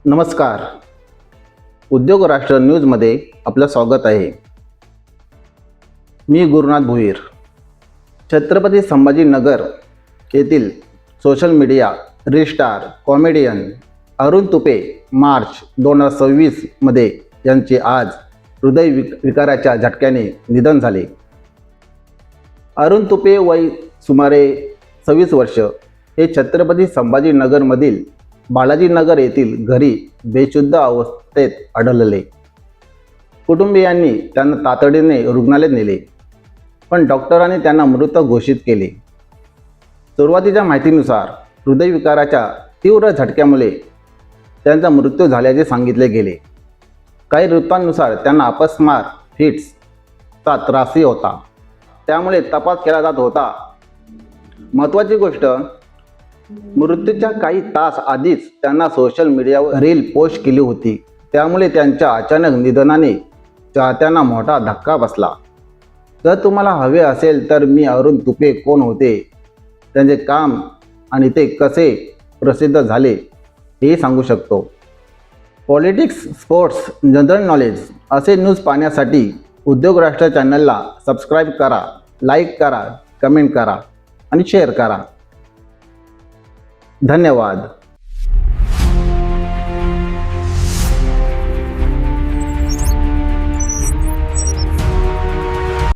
नमस्कार. उद्योग राष्ट्र न्यूजमध्ये आपलं स्वागत आहे. मी गुरुनाथ भोईर. छत्रपती संभाजीनगर येथील social media reel star comedian Arun Tupe March 2026 मध्ये यांचे आज विकाराच्या झटक्याने निधन झाले. अरुण तुपे वय सुमारे 26 वर्ष हे छत्रपती संभाजीनगरमधील बालाजीनगर येथील घरी बेशुद्ध अवस्थेत आढळले. कुटुंबियांनी त्यांना तातडीने रुग्णालयात नेले, पण डॉक्टरांनी त्यांना मृत घोषित केले. सुरुवातीच्या माहितीनुसार हृदयविकाराच्या तीव्र झटक्यामुळे त्यांचा मृत्यू झाल्याचे सांगितले गेले. काही वृत्तांनुसार त्यांना अपस्मार फिट्सचा त्रासही होता, त्यामुळे तपास केला जात होता. महत्त्वाची गोष्ट, मृत्यूच्या काही तास आधीच त्यांना सोशल मीडियावर रील पोस्ट केली होती, त्यामुळे त्यांच्या अचानक निधनाने चाहत्यांना मोठा धक्का बसला. जर तुम्हाला हवे असेल तर मी अरुण तुपे कोण होते, त्यांचे काम आणि ते कसे प्रसिद्ध झाले हे सांगू शकतो. पॉलिटिक्स, स्पोर्ट्स, जनरल नॉलेज असे न्यूज पाहण्यासाठी उद्योग राष्ट्र चॅनलला सबस्क्राईब करा, लाईक करा, कमेंट करा आणि शेअर करा. धन्यवाद.